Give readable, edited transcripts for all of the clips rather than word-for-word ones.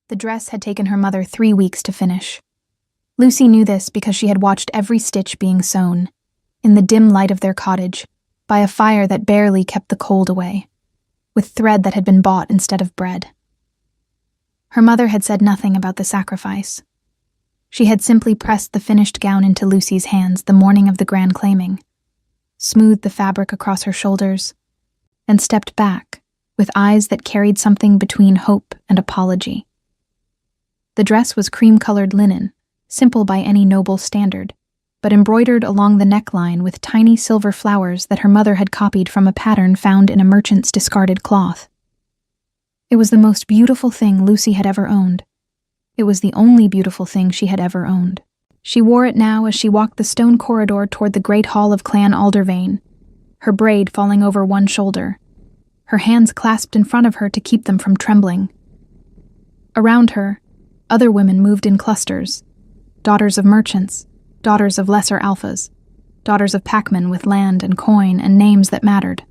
The dress had taken her mother 3 weeks to finish. Lucy knew this because she had watched every stitch being sewn, in the dim light of their cottage, by a fire that barely kept the cold away, with thread that had been bought instead of bread. Her mother had said nothing about the sacrifice. She had simply pressed the finished gown into Lucy's hands the morning of the grand claiming, smoothed the fabric across her shoulders, and stepped back with eyes that carried something between hope and apology. The dress was cream-colored linen, simple by any noble standard, but embroidered along the neckline with tiny silver flowers that her mother had copied from a pattern found in a merchant's discarded cloth. It was the most beautiful thing Lucy had ever owned. It was the only beautiful thing she had ever owned. She wore it now as she walked the stone corridor toward the great hall of Clan Aldervane, her braid falling over one shoulder, her hands clasped in front of her to keep them from trembling. Around her, other women moved in clusters, daughters of merchants, daughters of lesser alphas, daughters of packmen with land and coin and names that mattered.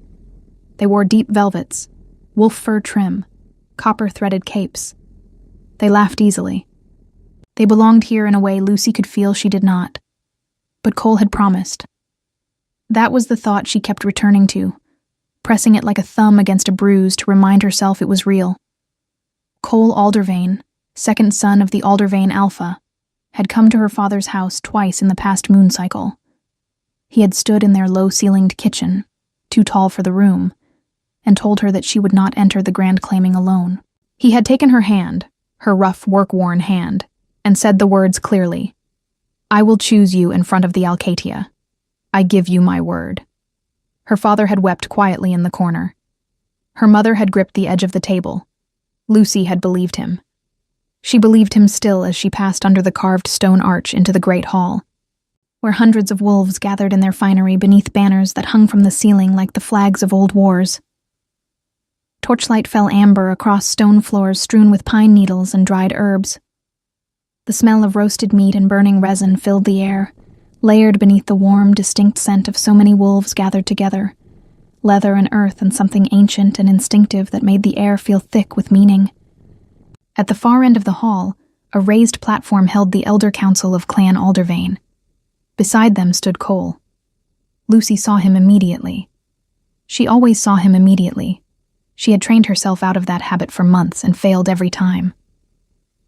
They wore deep velvets, wolf fur trim, copper-threaded capes. They laughed easily. They belonged here in a way Lucy could feel she did not. But Cole had promised. That was the thought she kept returning to, pressing it like a thumb against a bruise to remind herself it was real. Cole Aldervane, second son of the Aldervane Alpha, had come to her father's house twice in the past moon cycle. He had stood in their low-ceilinged kitchen, too tall for the room, and told her that she would not enter the grand claiming alone. He had taken her hand, her rough, work-worn hand, and said the words clearly, "I will choose you in front of the Alcatia. I give you my word." Her father had wept quietly in the corner. Her mother had gripped the edge of the table. Lucy had believed him. She believed him still as she passed under the carved stone arch into the great hall, where hundreds of wolves gathered in their finery beneath banners that hung from the ceiling like the flags of old wars. Torchlight fell amber across stone floors strewn with pine needles and dried herbs. The smell of roasted meat and burning resin filled the air, layered beneath the warm, distinct scent of so many wolves gathered together, leather and earth and something ancient and instinctive that made the air feel thick with meaning. At the far end of the hall, a raised platform held the Elder Council of Clan Aldervane. Beside them stood Cole. Lucy saw him immediately. She always saw him immediately. She had trained herself out of that habit for months and failed every time.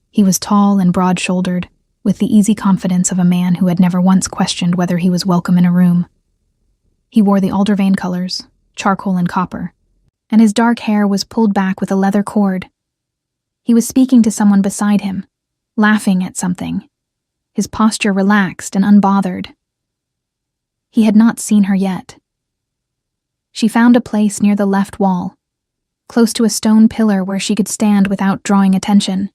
He was tall and broad-shouldered, with the easy confidence of a man who had never once questioned whether he was welcome in a room. He wore the Aldervane colors, charcoal and copper, and his dark hair was pulled back with a leather cord. He was speaking to someone beside him, laughing at something, his posture relaxed and unbothered. He had not seen her yet. She found a place near the left wall, close to a stone pillar where she could stand without drawing attention.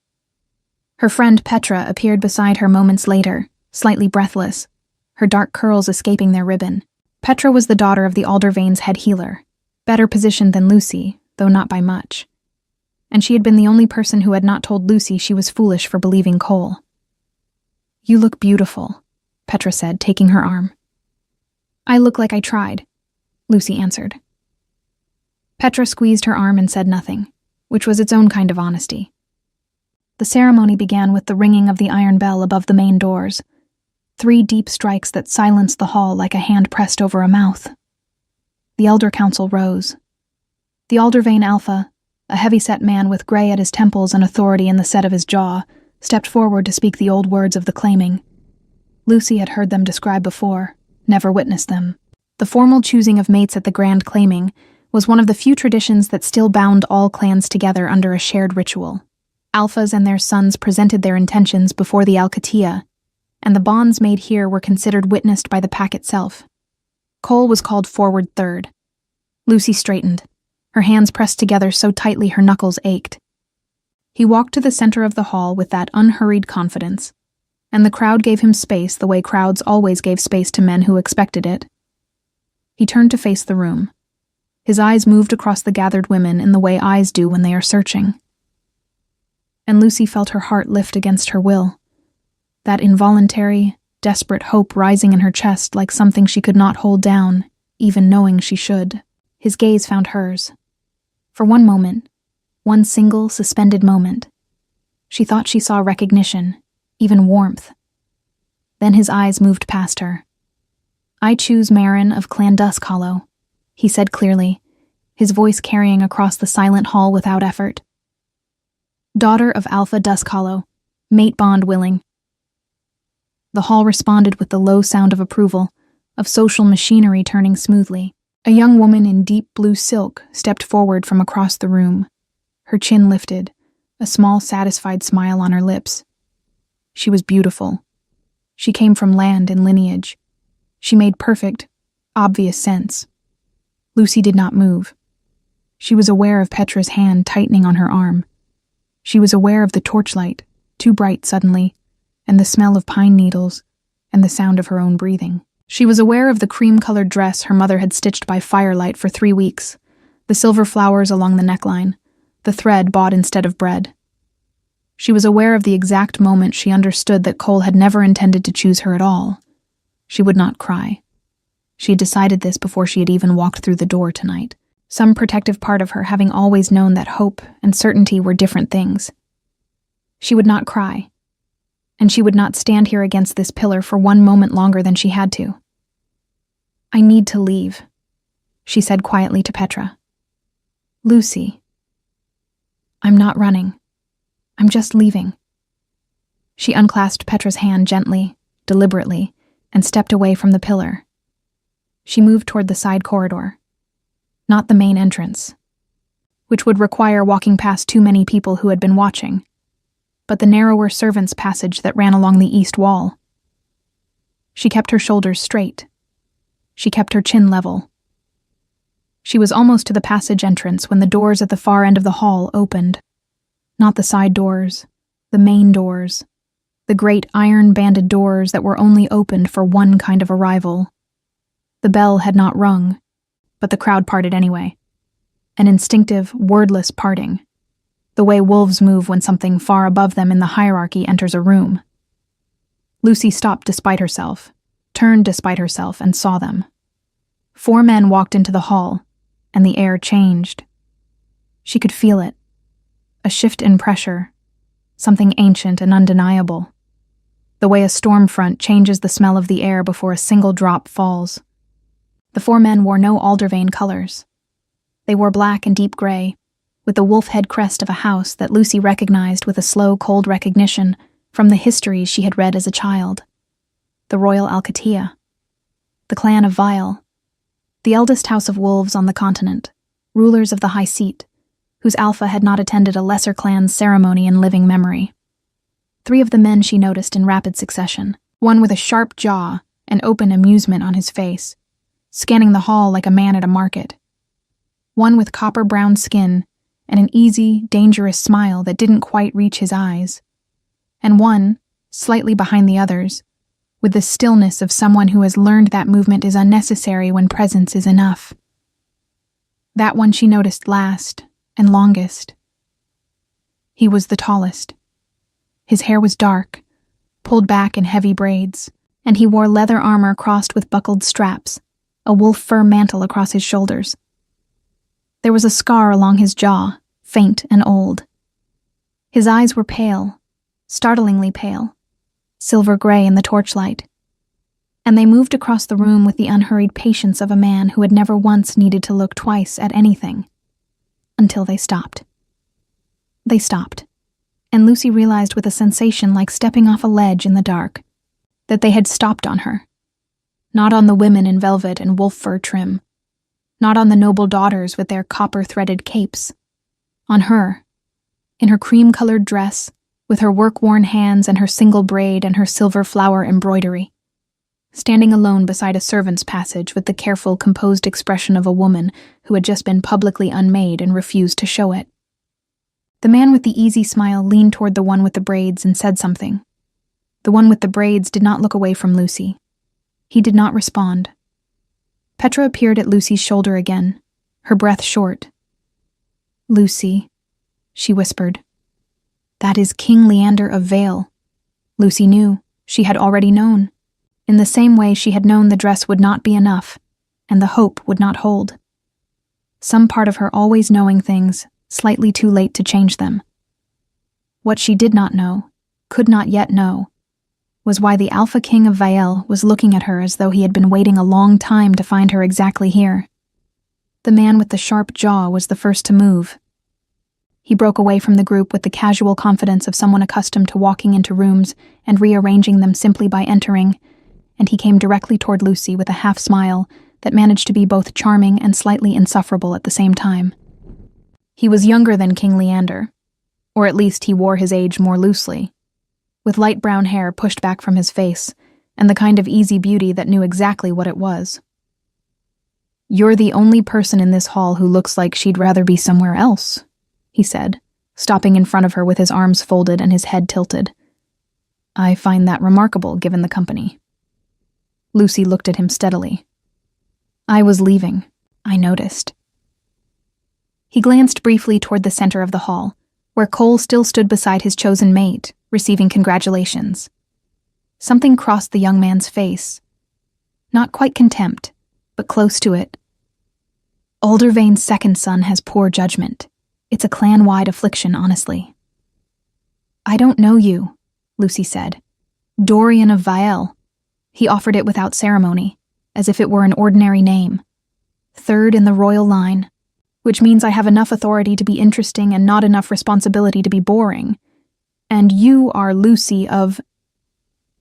Her friend Petra appeared beside her moments later, slightly breathless, her dark curls escaping their ribbon. Petra was the daughter of the Aldervane's head healer, better positioned than Lucy, though not by much. And she had been the only person who had not told Lucy she was foolish for believing Cole. "You look beautiful," Petra said, taking her arm. "I look like I tried," Lucy answered. Petra squeezed her arm and said nothing, which was its own kind of honesty. The ceremony began with the ringing of the iron bell above the main doors, 3 deep strikes that silenced the hall like a hand pressed over a mouth. The Elder Council rose. The Aldervane Alpha, a heavy-set man with gray at his temples and authority in the set of his jaw, stepped forward to speak the old words of the claiming. Lucy had heard them described before, never witnessed them. The formal choosing of mates at the grand claiming was one of the few traditions that still bound all clans together under a shared ritual. Alphas and their sons presented their intentions before the Alcatia, and the bonds made here were considered witnessed by the pack itself. Cole was called forward third. Lucy straightened, her hands pressed together so tightly her knuckles ached. He walked to the center of the hall with that unhurried confidence, and the crowd gave him space the way crowds always gave space to men who expected it. He turned to face the room. His eyes moved across the gathered women in the way eyes do when they are searching. And Lucy felt her heart lift against her will, that involuntary, desperate hope rising in her chest like something she could not hold down, even knowing she should. His gaze found hers. For one moment, one single, suspended moment, She thought she saw recognition, even warmth. Then his eyes moved past her. "I choose Marin of Clan Dusk Hollow," he said clearly, his voice carrying across the silent hall without effort. "Daughter of Alpha Dusk Hollow, mate bond willing." The hall responded with the low sound of approval, of social machinery turning smoothly. A young woman in deep blue silk stepped forward from across the room, her chin lifted, a small satisfied smile on her lips. She was beautiful. She came from land and lineage. She made perfect, obvious sense. Lucy did not move. She was aware of Petra's hand tightening on her arm. She was aware of the torchlight, too bright suddenly, and the smell of pine needles, and the sound of her own breathing. She was aware of the cream-colored dress her mother had stitched by firelight for 3 weeks, the silver flowers along the neckline, the thread bought instead of bread. She was aware of the exact moment she understood that Cole had never intended to choose her at all. She would not cry. She had decided this before she had even walked through the door tonight, some protective part of her having always known that hope and certainty were different things. She would not cry, and she would not stand here against this pillar for 1 moment longer than she had to. "I need to leave," she said quietly to Petra. "Lucy." "I'm not running. I'm just leaving." She unclasped Petra's hand gently, deliberately, and stepped away from the pillar. She moved toward the side corridor, not the main entrance, which would require walking past too many people who had been watching, but the narrower servants' passage that ran along the east wall. She kept her shoulders straight. She kept her chin level. She was almost to the passage entrance when the doors at the far end of the hall opened. Not the side doors, the main doors, the great iron-banded doors that were only opened for one kind of arrival. The bell had not rung, but the crowd parted anyway. An instinctive, wordless parting, the way wolves move when something far above them in the hierarchy enters a room. Lucy stopped despite herself, turned despite herself, and saw them. 4 men walked into the hall, and the air changed. She could feel it. A shift in pressure, something ancient and undeniable. The way a storm front changes the smell of the air before a single drop falls. The 4 men wore no aldervane colors. They wore black and deep gray, with the wolf head crest of a house that Lucy recognized with a slow, cold recognition from the histories she had read as a child. The Royal Alcatia, the clan of Vile, the eldest house of wolves on the continent, rulers of the high seat, whose alpha had not attended a lesser clan's ceremony in living memory. 3 of the men she noticed in rapid succession, one with a sharp jaw and open amusement on his face, scanning the hall like a man at a market. One with copper-brown skin and an easy, dangerous smile that didn't quite reach his eyes. And one, slightly behind the others, with the stillness of someone who has learned that movement is unnecessary when presence is enough. That one she noticed last and longest. He was the tallest. His hair was dark, pulled back in heavy braids, and he wore leather armor crossed with buckled straps, a wolf fur mantle across his shoulders. There was a scar along his jaw, faint and old. His eyes were pale, startlingly pale, silver gray in the torchlight, and they moved across the room with the unhurried patience of a man who had never once needed to look twice at anything. Until they stopped. They stopped, and Lucy realized with a sensation like stepping off a ledge in the dark that they had stopped on her. Not on the women in velvet and wolf fur trim, not on the noble daughters with their copper-threaded capes. On her, in her cream-colored dress, with her work-worn hands and her single braid and her silver flower embroidery, standing alone beside a servant's passage with the careful, composed expression of a woman who had just been publicly unmade and refused to show it. The man with the easy smile leaned toward the one with the braids and said something. The one with the braids did not look away from Lucy. He did not respond. Petra appeared at Lucy's shoulder again, her breath short. "Lucy," she whispered. "That is King Leander of Vale." Lucy knew. She had already known. In the same way she had known the dress would not be enough, and the hope would not hold. Some part of her always knowing things, slightly too late to change them. What she did not know, could not yet know, was why the Alpha King of Vael was looking at her as though he had been waiting a long time to find her exactly here. The man with the sharp jaw was the first to move. He broke away from the group with the casual confidence of someone accustomed to walking into rooms and rearranging them simply by entering, and he came directly toward Lucy with a half-smile that managed to be both charming and slightly insufferable at the same time. He was younger than King Leander, or at least he wore his age more loosely, with light brown hair pushed back from his face and the kind of easy beauty that knew exactly what it was. "You're the only person in this hall who looks like she'd rather be somewhere else," he said, stopping in front of her with his arms folded and his head tilted. "I find that remarkable, given the company." Lucy looked at him steadily. "I was leaving. I noticed." He glanced briefly toward the center of the hall, where Cole still stood beside his chosen mate, receiving congratulations. Something crossed the young man's face. Not quite contempt, but close to it. "Aldervain's second son has poor judgment. It's a clan-wide affliction, honestly." "I don't know you," Lucy said. "Dorian of Vael." He offered it without ceremony, as if it were an ordinary name. "Third in the royal line, which means I have enough authority to be interesting and not enough responsibility to be boring. And you are Lucy of—"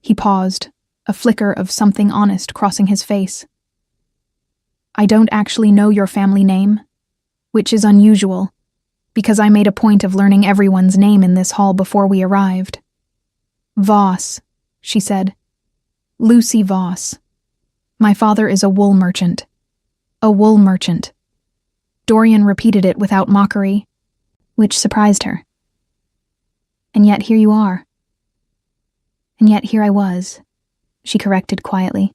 He paused, a flicker of something honest crossing his face. "I don't actually know your family name, which is unusual, because I made a point of learning everyone's name in this hall before we arrived." "Voss," she said. "Lucy Voss. My father is a wool merchant." "A wool merchant." Dorian repeated it without mockery, which surprised her. "And yet here you are." "And yet here I was," she corrected quietly.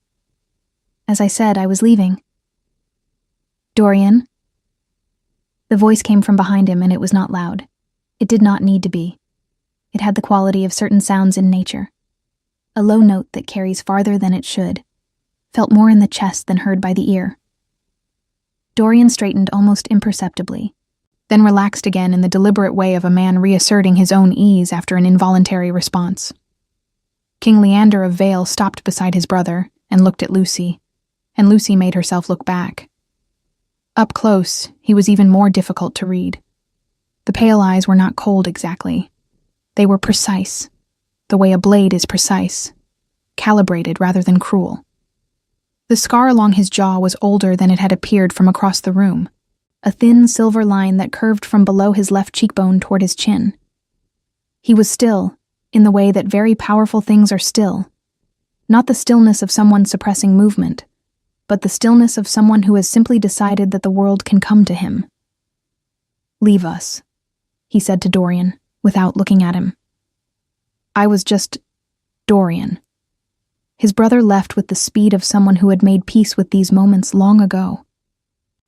"As I said, I was leaving." "Dorian?" The voice came from behind him, and it was not loud. It did not need to be. It had the quality of certain sounds in nature. A low note that carries farther than it should, felt more in the chest than heard by the ear. Dorian straightened almost imperceptibly, then relaxed again in the deliberate way of a man reasserting his own ease after an involuntary response. King Leander of Vael stopped beside his brother and looked at Lucy, and Lucy made herself look back. Up close, he was even more difficult to read. The pale eyes were not cold exactly. They were precise, the way a blade is precise, calibrated rather than cruel. The scar along his jaw was older than it had appeared from across the room, a thin silver line that curved from below his left cheekbone toward his chin. He was still, in the way that very powerful things are still, not the stillness of someone suppressing movement, but the stillness of someone who has simply decided that the world can come to him. "Leave us," he said to Dorian, without looking at him. "I was just Dorian." His brother left with the speed of someone who had made peace with these moments long ago.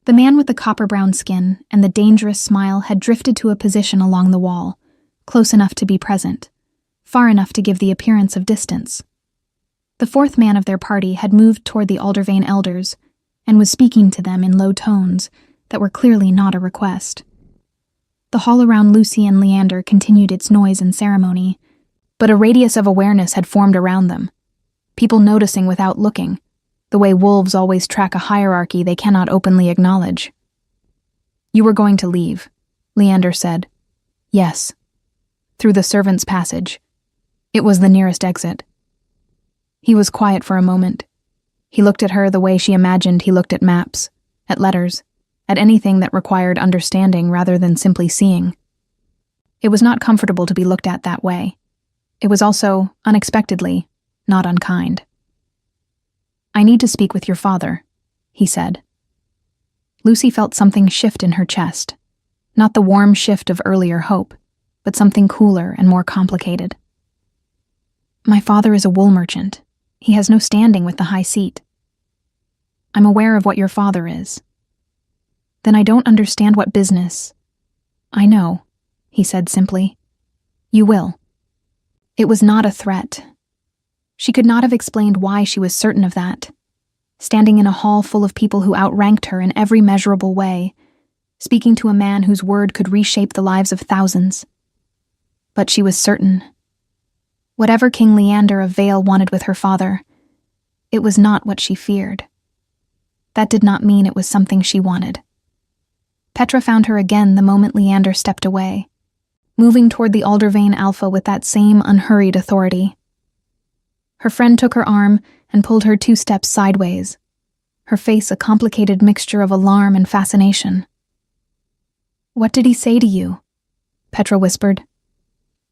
The man with the copper-brown skin and the dangerous smile had drifted to a position along the wall, close enough to be present, far enough to give the appearance of distance. The fourth man of their party had moved toward the Aldervain elders and was speaking to them in low tones that were clearly not a request. The hall around Lucy and Leander continued its noise and ceremony, but a radius of awareness had formed around them, people noticing without looking, the way wolves always track a hierarchy they cannot openly acknowledge. "You were going to leave," Leander said. "Yes." "Through the servants' passage. It was the nearest exit." He was quiet for a moment. He looked at her the way she imagined he looked at maps, at letters, at anything that required understanding rather than simply seeing. It was not comfortable to be looked at that way. It was also, unexpectedly, not unkind. "I need to speak with your father," he said. Lucy felt something shift in her chest, not the warm shift of earlier hope, but something cooler and more complicated. "My father is a wool merchant. He has no standing with the high seat." "I'm aware of what your father is." "Then I don't understand what business—" "I know," he said simply. "You will." It was not a threat. She could not have explained why she was certain of that. Standing in a hall full of people who outranked her in every measurable way, speaking to a man whose word could reshape the lives of thousands. But she was certain. Whatever King Leander of Vale wanted with her father, it was not what she feared. That did not mean it was something she wanted. Petra found her again the moment Leander stepped away, moving toward the Aldervane Alpha with that same unhurried authority. Her friend took her arm and pulled her 2 steps sideways, her face a complicated mixture of alarm and fascination. "What did he say to you?" Petra whispered.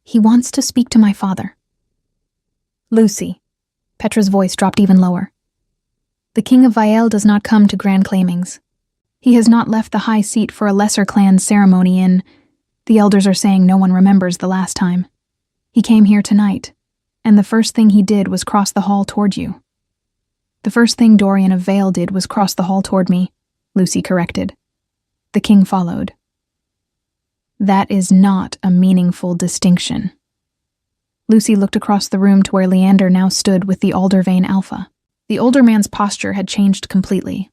"He wants to speak to my father." "Lucy." Petra's voice dropped even lower. "The King of Vale does not come to grand claimings. He has not left the high seat for a lesser clan's ceremony in... The elders are saying no one remembers the last time. He came here tonight, and the first thing he did was cross the hall toward you." "The first thing Dorian of Vale did was cross the hall toward me," Lucy corrected. The king followed. "That is not a meaningful distinction." Lucy looked across the room to where Leander now stood with the Aldervane Alpha. The older man's posture had changed completely.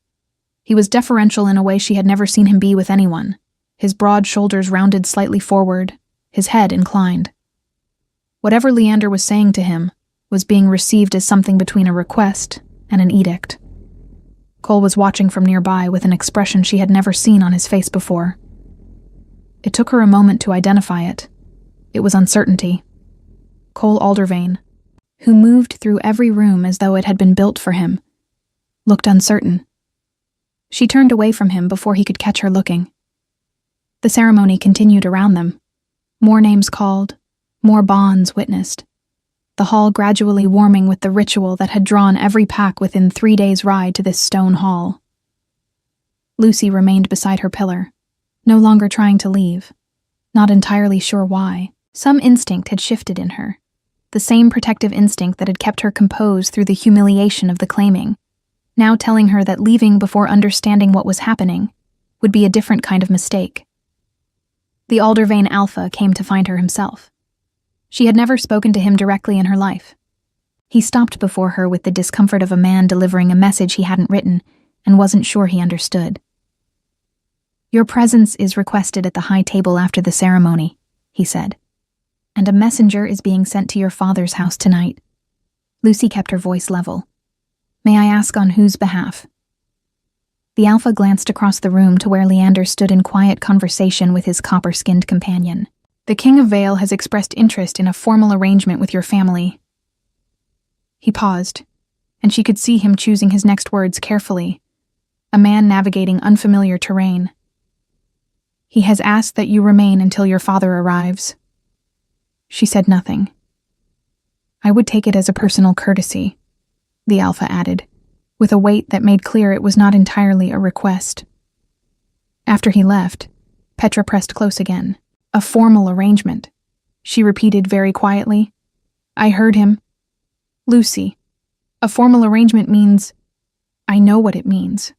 He was deferential in a way she had never seen him be with anyone, his broad shoulders rounded slightly forward, his head inclined. Whatever Leander was saying to him was being received as something between a request and an edict. Cole was watching from nearby with an expression she had never seen on his face before. It took her a moment to identify it. It was uncertainty. Cole Aldervane, who moved through every room as though it had been built for him, looked uncertain. She turned away from him before he could catch her looking. The ceremony continued around them. More names called, more bonds witnessed. The hall gradually warming with the ritual that had drawn every pack within 3 days' ride to this stone hall. Lucy remained beside her pillar, no longer trying to leave, not entirely sure why. Some instinct had shifted in her, the same protective instinct that had kept her composed through the humiliation of the claiming, now telling her that leaving before understanding what was happening would be a different kind of mistake. The Aldervane Alpha came to find her himself. She had never spoken to him directly in her life. He stopped before her with the discomfort of a man delivering a message he hadn't written and wasn't sure he understood. "Your presence is requested at the high table after the ceremony," he said, "and a messenger is being sent to your father's house tonight." Lucy kept her voice level. "May I ask on whose behalf?" The Alpha glanced across the room to where Leander stood in quiet conversation with his copper-skinned companion. "The King of Vale has expressed interest in a formal arrangement with your family." He paused, and she could see him choosing his next words carefully, a man navigating unfamiliar terrain. "He has asked that you remain until your father arrives." She said nothing. "I would take it as a personal courtesy," the Alpha added, with a weight that made clear it was not entirely a request. After he left, Petra pressed close again. "A formal arrangement," she repeated very quietly. "I heard him. Lucy, a formal arrangement means... I know what it means."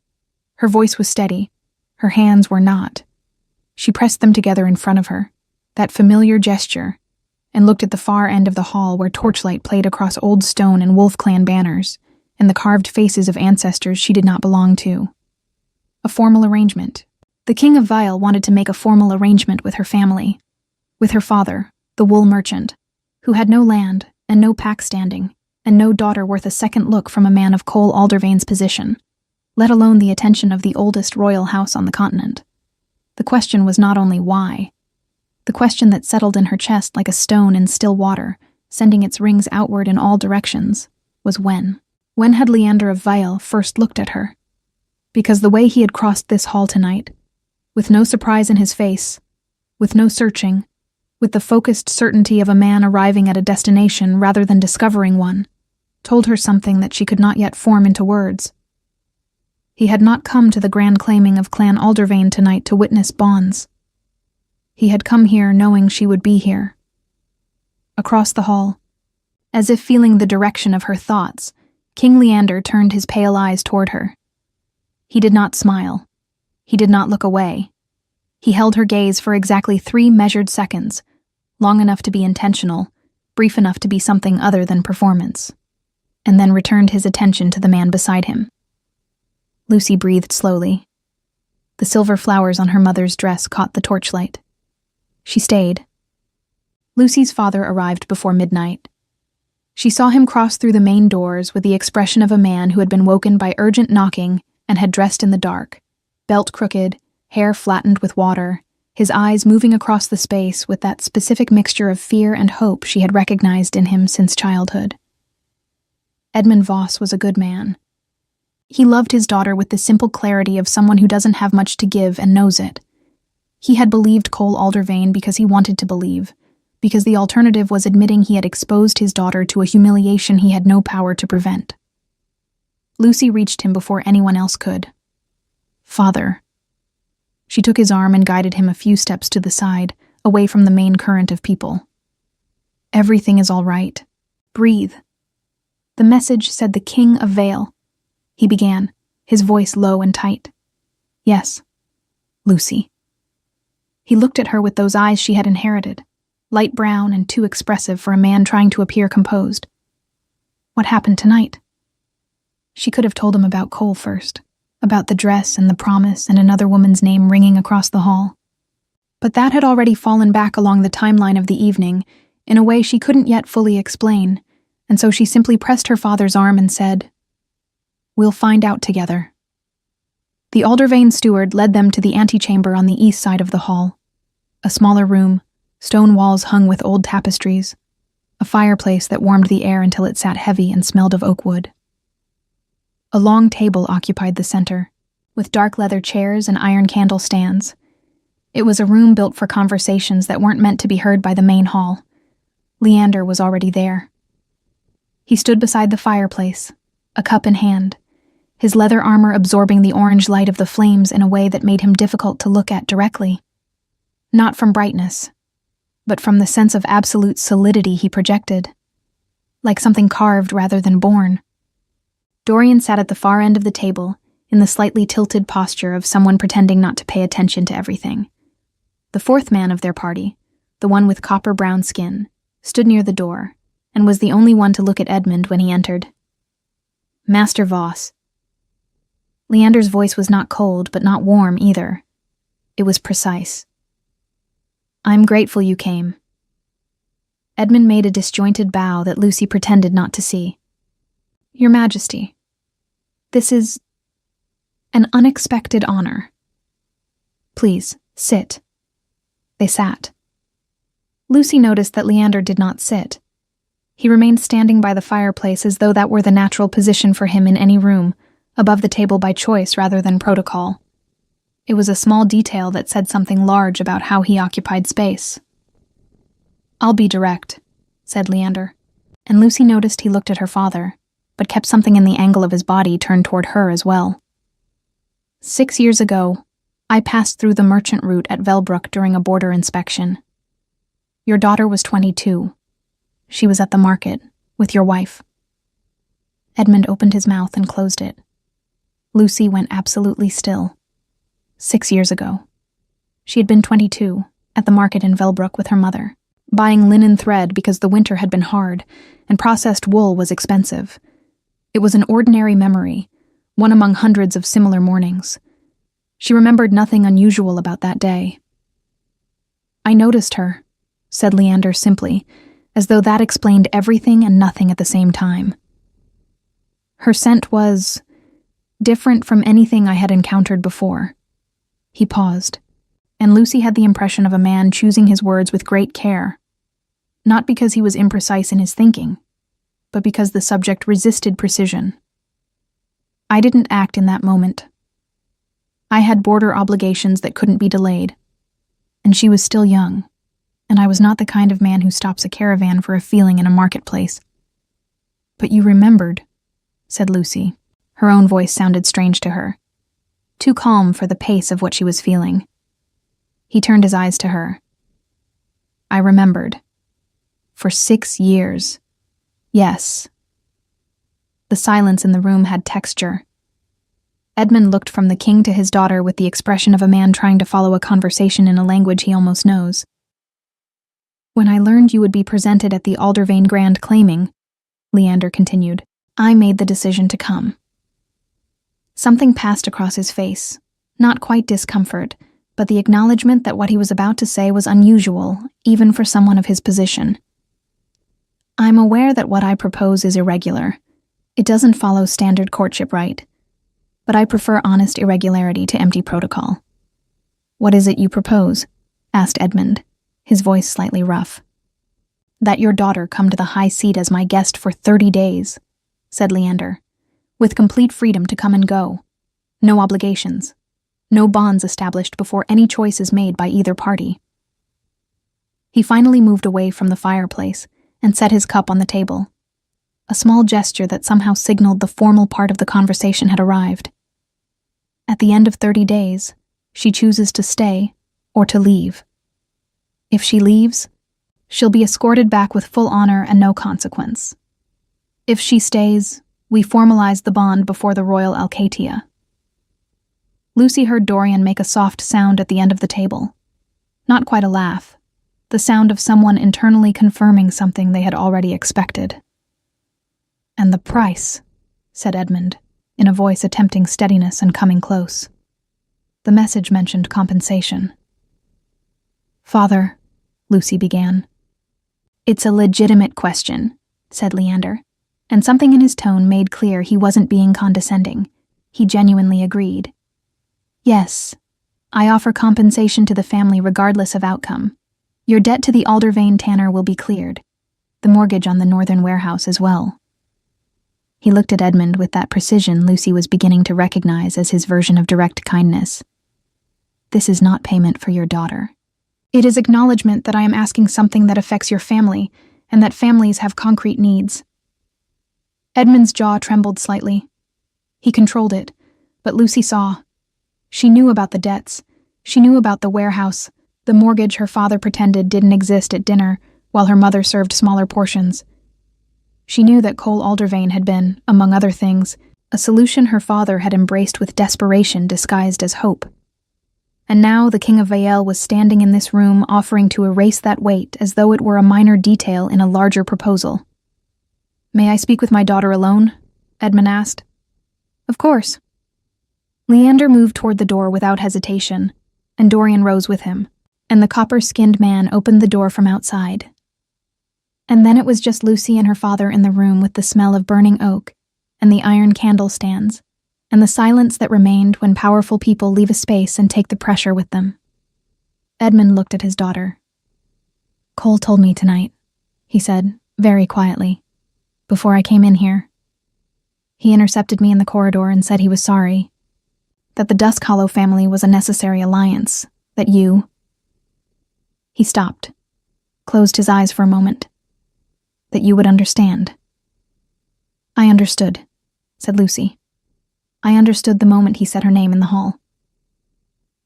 Her voice was steady. Her hands were not. She pressed them together in front of her, that familiar gesture, and looked at the far end of the hall where torchlight played across old stone and Wolf Clan banners, and the carved faces of ancestors she did not belong to. A formal arrangement. The King of Vile wanted to make a formal arrangement with her family, with her father, the wool merchant, who had no land and no pack standing, and no daughter worth a second look from a man of Cole Aldervane's position, let alone the attention of the oldest royal house on the continent. The question was not only why. The question that settled in her chest like a stone in still water, sending its rings outward in all directions, was when. When had Leander of Vile first looked at her? Because the way he had crossed this hall tonight, with no surprise in his face, with no searching, with the focused certainty of a man arriving at a destination rather than discovering one, told her something that she could not yet form into words. He had not come to the grand claiming of Clan Aldervane tonight to witness bonds. He had come here knowing she would be here. Across the hall, as if feeling the direction of her thoughts, King Leander turned his pale eyes toward her. He did not smile. He did not look away. He held her gaze for exactly 3 measured seconds, long enough to be intentional, brief enough to be something other than performance, and then returned his attention to the man beside him. Lucy breathed slowly. The silver flowers on her mother's dress caught the torchlight. She stayed. Lucy's father arrived before midnight. She saw him cross through the main doors with the expression of a man who had been woken by urgent knocking and had dressed in the dark, belt crooked, hair flattened with water, his eyes moving across the space with that specific mixture of fear and hope she had recognized in him since childhood. Edmund Voss was a good man. He loved his daughter with the simple clarity of someone who doesn't have much to give and knows it. He had believed Cole Aldervane because he wanted to believe, because the alternative was admitting he had exposed his daughter to a humiliation he had no power to prevent. Lucy reached him before anyone else could. "Father." She took his arm and guided him a few steps to the side, away from the main current of people. "Everything is all right. Breathe." The message said the King of Vale. He began, his voice low and tight. "Yes, Lucy." He looked at her with those eyes she had inherited, light brown and too expressive for a man trying to appear composed. "What happened tonight?" She could have told him about Cole first, about the dress and the promise and another woman's name ringing across the hall. But that had already fallen back along the timeline of the evening in a way she couldn't yet fully explain, and so she simply pressed her father's arm and said, "We'll find out together." The Aldervane steward led them to the antechamber on the east side of the hall. A smaller room, stone walls hung with old tapestries, a fireplace that warmed the air until it sat heavy and smelled of oak wood. A long table occupied the center, with dark leather chairs and iron candle stands. It was a room built for conversations that weren't meant to be heard by the main hall. Leander was already there. He stood beside the fireplace, a cup in hand, his leather armor absorbing the orange light of the flames in a way that made him difficult to look at directly. Not from brightness, but from the sense of absolute solidity he projected, like something carved rather than born. Dorian sat at the far end of the table, in the slightly tilted posture of someone pretending not to pay attention to everything. The fourth man of their party, the one with copper-brown skin, stood near the door, and was the only one to look at Edmund when he entered. "Master Voss." Leander's voice was not cold, but not warm either. It was precise. "I'm grateful you came." Edmund made a disjointed bow that Lucy pretended not to see. "Your Majesty, this is an unexpected honor. Please, sit." They sat. Lucy noticed that Leander did not sit. He remained standing by the fireplace as though that were the natural position for him in any room, above the table by choice rather than protocol. It was a small detail that said something large about how he occupied space. "I'll be direct," said Leander, and Lucy noticed he looked at her father, but kept something in the angle of his body turned toward her as well. 6 years ago, I passed through the merchant route at Velbrook during a border inspection. Your daughter was 22. She was at the market, with your wife." Edmund opened his mouth and closed it. Lucy went absolutely still. 6 years ago. She had been 22, at the market in Velbrook with her mother, buying linen thread because the winter had been hard, and processed wool was expensive. It was an ordinary memory, one among hundreds of similar mornings. She remembered nothing unusual about that day. "I noticed her," said Leander simply, as though that explained everything and nothing at the same time. Her scent was different from anything I had encountered before. He paused, and Lucy had the impression of a man choosing his words with great care, not because he was imprecise in his thinking, but because the subject resisted precision. "I didn't act in that moment. I had border obligations that couldn't be delayed, and she was still young, and I was not the kind of man who stops a caravan for a feeling in a marketplace." "But you remembered," said Lucy. Her own voice sounded strange to her, too calm for the pace of what she was feeling. He turned his eyes to her. "I remembered. For 6 years. Yes." The silence in the room had texture. Edmund looked from the king to his daughter with the expression of a man trying to follow a conversation in a language he almost knows. "When I learned you would be presented at the Aldervane Grand Claiming," Leander continued, "I made the decision to come." Something passed across his face, not quite discomfort, but the acknowledgement that what he was about to say was unusual, even for someone of his position. I'm aware that what I propose is irregular. It doesn't follow standard courtship rite, but I prefer honest irregularity to empty protocol. What is it you propose? Asked Edmund, his voice slightly rough. That your daughter come to the high seat as my guest for 30 days, said Leander, with complete freedom to come and go. No obligations. No bonds established before any choice is made by either party. He finally moved away from the fireplace and set his cup on the table, a small gesture that somehow signaled the formal part of the conversation had arrived. At the end of 30 days, she chooses to stay or to leave. If she leaves, she'll be escorted back with full honor and no consequence. If she stays, we formalize the bond before the royal Alcatia. Lucy heard Dorian make a soft sound at the end of the table. Not quite a laugh, the sound of someone internally confirming something they had already expected. And the price, said Edmund, in a voice attempting steadiness and coming close. The message mentioned compensation. Father, Lucy began. It's a legitimate question, said Leander, and something in his tone made clear he wasn't being condescending. He genuinely agreed. Yes, I offer compensation to the family regardless of outcome. Your debt to the Aldervane tanner will be cleared. The mortgage on the northern warehouse as well. He looked at Edmund with that precision Lucy was beginning to recognize as his version of direct kindness. This is not payment for your daughter. It is acknowledgement that I am asking something that affects your family, and that families have concrete needs. Edmund's jaw trembled slightly. He controlled it, but Lucy saw. She knew about the debts. She knew about the warehouse, the mortgage her father pretended didn't exist at dinner, while her mother served smaller portions. She knew that Cole Aldervane had been, among other things, a solution her father had embraced with desperation disguised as hope. And now the King of Vael was standing in this room offering to erase that weight as though it were a minor detail in a larger proposal. May I speak with my daughter alone? Edmund asked. Of course. Leander moved toward the door without hesitation, and Dorian rose with him, and the copper-skinned man opened the door from outside. And then it was just Lucy and her father in the room with the smell of burning oak, and the iron candle stands, and the silence that remained when powerful people leave a space and take the pressure with them. Edmund looked at his daughter. Cole told me tonight, he said, very quietly, before I came in here. He intercepted me in the corridor and said he was sorry, that the Dusk Hollow family was a necessary alliance, that you... He stopped, closed his eyes for a moment. That you would understand. I understood, said Lucy. I understood the moment he said her name in the hall.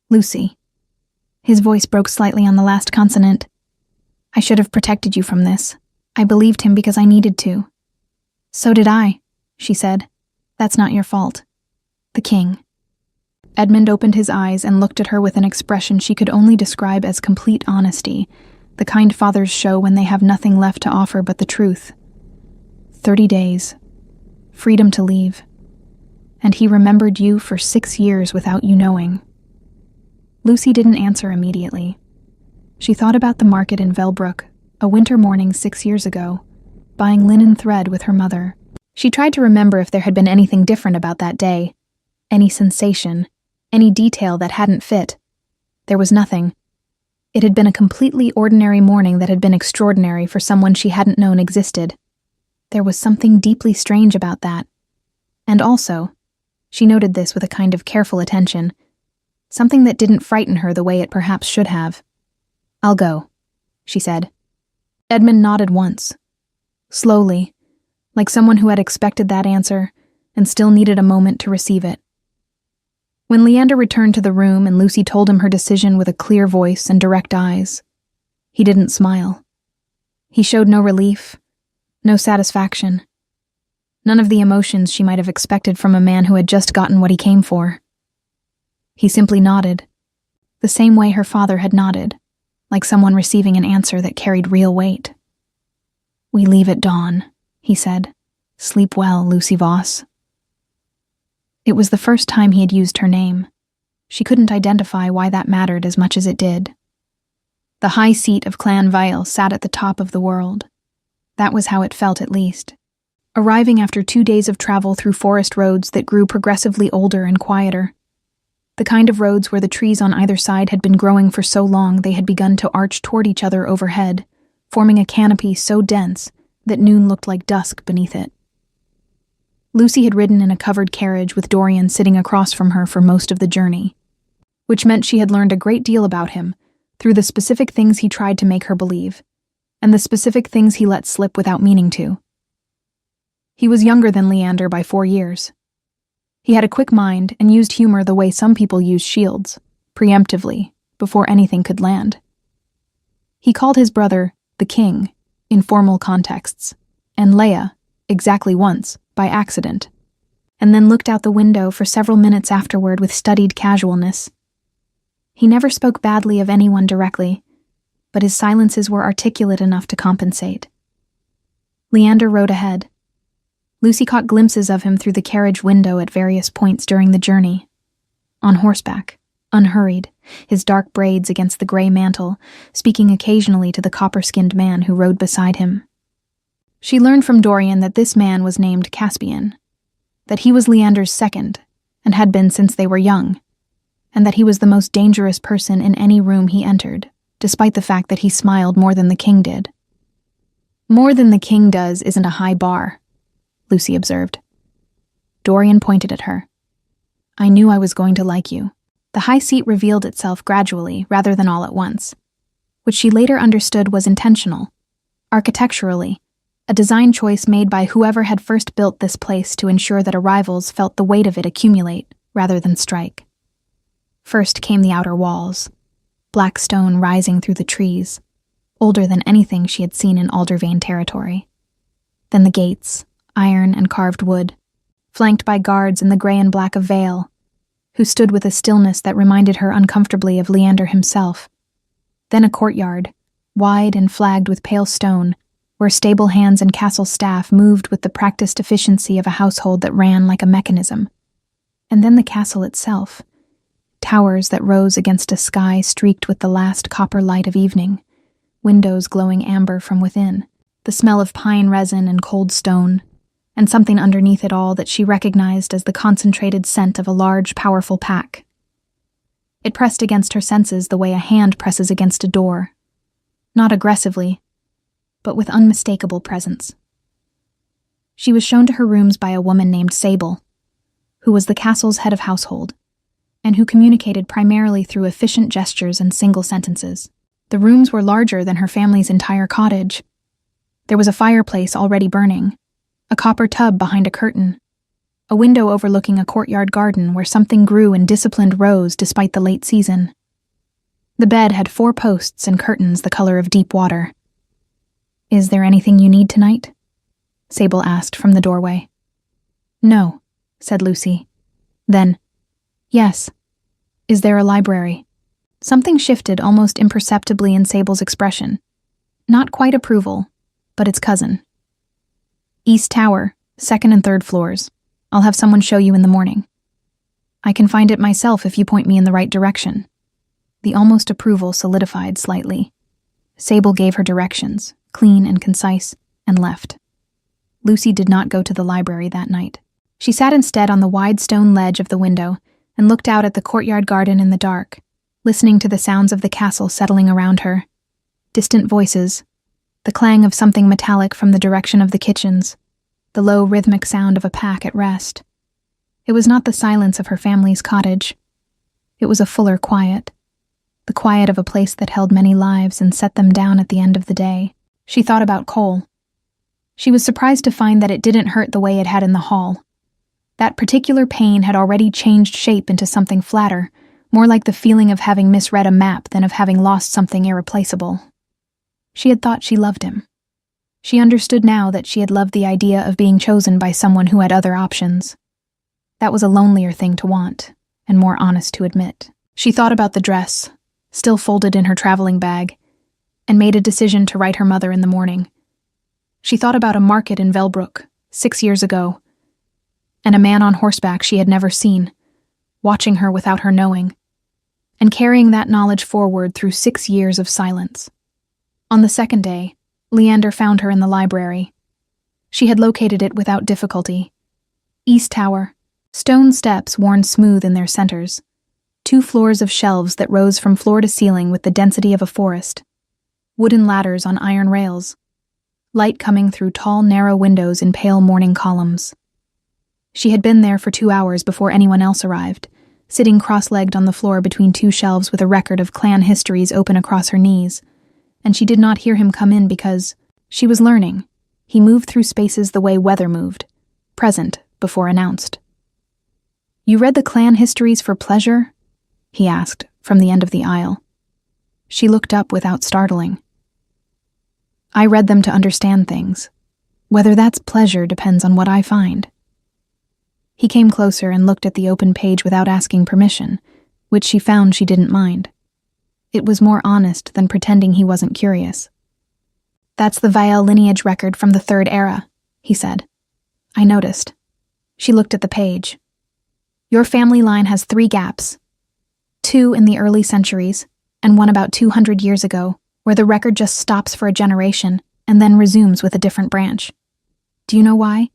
Lucy. His voice broke slightly on the last consonant. I should have protected you from this. I believed him because I needed to. So did I, she said. That's not your fault. The king. Edmund opened his eyes and looked at her with an expression she could only describe as complete honesty, the kind fathers show when they have nothing left to offer but the truth. 30 days. Freedom to leave. And he remembered you for 6 years without you knowing. Lucy didn't answer immediately. She thought about the market in Velbrook, a winter morning 6 years ago, buying linen thread with her mother. She tried to remember if there had been anything different about that day, any sensation, any detail that hadn't fit. There was nothing. It had been a completely ordinary morning that had been extraordinary for someone she hadn't known existed. There was something deeply strange about that. And also, she noted this with a kind of careful attention, something that didn't frighten her the way it perhaps should have. I'll go, she said. Edmund nodded once, slowly, like someone who had expected that answer and still needed a moment to receive it. When Leander returned to the room and Lucy told him her decision with a clear voice and direct eyes, he didn't smile. He showed no relief, no satisfaction, none of the emotions she might have expected from a man who had just gotten what he came for. He simply nodded, the same way her father had nodded, like someone receiving an answer that carried real weight. We leave at dawn, he said. Sleep well, Lucy Voss. It was the first time he had used her name. she couldn't identify why that mattered as much as it did. The high seat of Clan Vile sat at the top of the world. That was how it felt, at least. Arriving after 2 days of travel through forest roads that grew progressively older and quieter. The kind of roads where the trees on either side had been growing for so long they had begun to arch toward each other overhead, forming a canopy so dense that noon looked like dusk beneath it. Lucy had ridden in a covered carriage with Dorian sitting across from her for most of the journey, which meant she had learned a great deal about him through the specific things he tried to make her believe, and the specific things he let slip without meaning to. He was younger than Leander by 4 years. He had a quick mind and used humor the way some people use shields, preemptively, before anything could land. He called his brother the King in formal contexts, and Leia, exactly once, by accident, and then looked out the window for several minutes afterward with studied casualness. He never spoke badly of anyone directly, but his silences were articulate enough to compensate. Leander rode ahead. Lucy caught glimpses of him through the carriage window at various points during the journey. On horseback, unhurried, his dark braids against the gray mantle, speaking occasionally to the copper-skinned man who rode beside him. She learned from Dorian that this man was named Caspian, that he was Leander's second, and had been since they were young, and that he was the most dangerous person in any room he entered, despite the fact that he smiled more than the king did. More than the king does isn't a high bar, Lucy observed. Dorian pointed at her. I knew I was going to like you. The high seat revealed itself gradually rather than all at once, which she later understood was intentional. Architecturally, a design choice made by whoever had first built this place to ensure that arrivals felt the weight of it accumulate rather than strike. First came the outer walls, black stone rising through the trees, older than anything she had seen in Aldervane territory. Then the gates, iron and carved wood, flanked by guards in the gray and black of Vale, who stood with a stillness that reminded her uncomfortably of Leander himself. Then a courtyard, wide and flagged with pale stone, where stable hands and castle staff moved with the practiced efficiency of a household that ran like a mechanism. And then the castle itself, towers that rose against a sky streaked with the last copper light of evening, windows glowing amber from within, the smell of pine resin and cold stone, and something underneath it all that she recognized as the concentrated scent of a large, powerful pack. It pressed against her senses the way a hand presses against a door, not aggressively, but with unmistakable presence. She was shown to her rooms by a woman named Sable, who was the castle's head of household, and who communicated primarily through efficient gestures and single sentences. The rooms were larger than her family's entire cottage. There was a fireplace already burning, a copper tub behind a curtain, a window overlooking a courtyard garden where something grew in disciplined rows despite the late season. The bed had 4 posts and curtains the color of deep water. Is there anything you need tonight? Sable asked from the doorway. No, said Lucy. Then, yes. Is there a library? Something shifted almost imperceptibly in Sable's expression. Not quite approval, but its cousin. East Tower, 2nd and 3rd floors. I'll have someone show you in the morning. I can find it myself if you point me in the right direction. The almost approval solidified slightly. Sable gave her directions, clean and concise, and left. Lucy did not go to the library that night. She sat instead on the wide stone ledge of the window and looked out at the courtyard garden in the dark, listening to the sounds of the castle settling around her. Distant voices, the clang of something metallic from the direction of the kitchens, the low rhythmic sound of a pack at rest. It was not the silence of her family's cottage. It was a fuller quiet, the quiet of a place that held many lives and set them down at the end of the day. She thought about Cole. She was surprised to find that it didn't hurt the way it had in the hall. That particular pain had already changed shape into something flatter, more like the feeling of having misread a map than of having lost something irreplaceable. She had thought she loved him. She understood now that she had loved the idea of being chosen by someone who had other options. That was a lonelier thing to want, and more honest to admit. She thought about the dress, still folded in her traveling bag, and made a decision to write her mother in the morning. She thought about a market in Velbrook, 6 years ago, and a man on horseback she had never seen, watching her without her knowing, and carrying that knowledge forward through 6 years of silence. On the second day, Leander found her in the library. She had located it without difficulty. East Tower, stone steps worn smooth in their centers, 2 floors of shelves that rose from floor to ceiling with the density of a forest, wooden ladders on iron rails, light coming through tall, narrow windows in pale morning columns. She had been there for 2 hours before anyone else arrived, sitting cross-legged on the floor between 2 shelves with a record of clan histories open across her knees, and she did not hear him come in because she was learning. He moved through spaces the way weather moved, present before announced. "You read the clan histories for pleasure?" he asked from the end of the aisle. She looked up without startling. "I read them to understand things. Whether that's pleasure depends on what I find." He came closer and looked at the open page without asking permission, which she found she didn't mind. It was more honest than pretending he wasn't curious. "That's the Vael lineage record from the 3rd era," he said. "I noticed." She looked at the page. "Your family line has 3 gaps. 2 in the early centuries, and 1 about 200 years ago, where the record just stops for a generation and then resumes with a different branch. Do you know why?"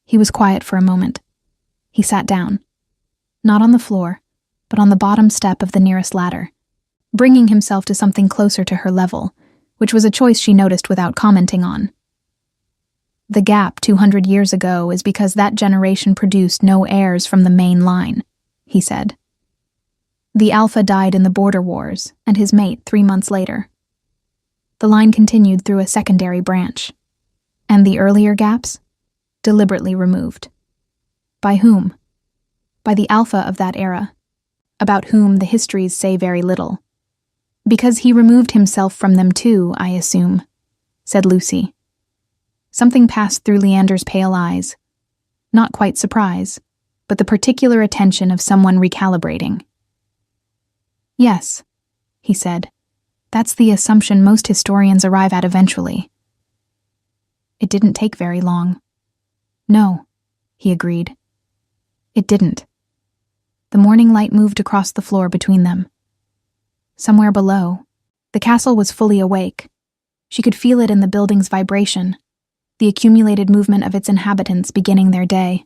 He was quiet for a moment. He sat down, not on the floor, but on the bottom step of the nearest ladder, bringing himself to something closer to her level, which was a choice she noticed without commenting on. "The gap 200 years ago is because that generation produced no heirs from the main line," he said. "The Alpha died in the border wars, and his mate 3 months later. The line continued through a secondary branch, and the earlier gaps? Deliberately removed. By whom? By the Alpha of that era, about whom the histories say very little. Because he removed himself from them too, I assume," said Lucy. Something passed through Leander's pale eyes. Not quite surprise, but the particular attention of someone recalibrating. "Yes," he said. "That's the assumption most historians arrive at eventually." It didn't take very long. "No," he agreed. It didn't. The morning light moved across the floor between them. Somewhere below, the castle was fully awake. She could feel it in the building's vibration, the accumulated movement of its inhabitants beginning their day.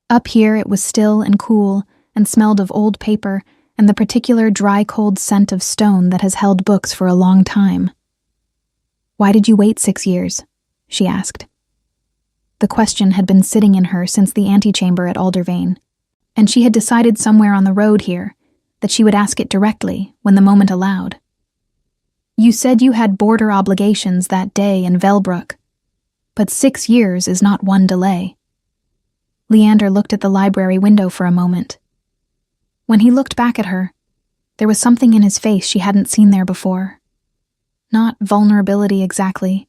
Up here it was still and cool and smelled of old paper and the particular dry, cold scent of stone that has held books for a long time. "Why did you wait 6 years?" she asked. The question had been sitting in her since the antechamber at Aldervane, and she had decided somewhere on the road here that she would ask it directly when the moment allowed. "You said you had border obligations that day in Velbrook, but 6 years is not one delay." Leander looked at the library window for a moment. When he looked back at her, there was something in his face she hadn't seen there before. Not vulnerability exactly,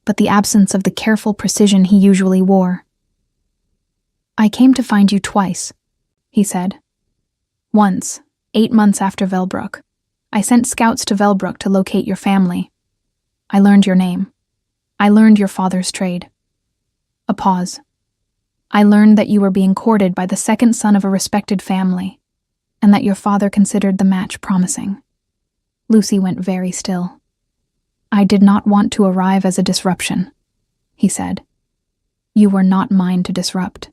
but the absence of the careful precision he usually wore. "I came to find you twice," he said. "Once, 8 months after Velbrook, I sent scouts to Velbrook to locate your family. I learned your name. I learned your father's trade." A pause. "I learned that you were being courted by the second son of a respected family, and that your father considered the match promising." Lucy went very still. "I did not want to arrive as a disruption," he said. "You were not mine to disrupt.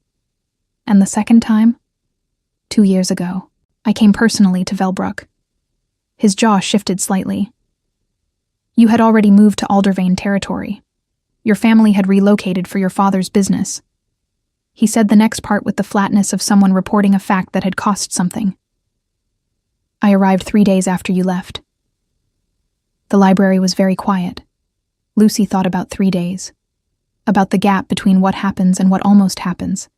And the second time? 2 years ago, I came personally to Velbrook." His jaw shifted slightly. "You had already moved to Aldervane territory. Your family had relocated for your father's business." He said the next part with the flatness of someone reporting a fact that had cost something. "I arrived 3 days after you left." The library was very quiet. Lucy thought about 3 days. About the gap between what happens and what almost happens.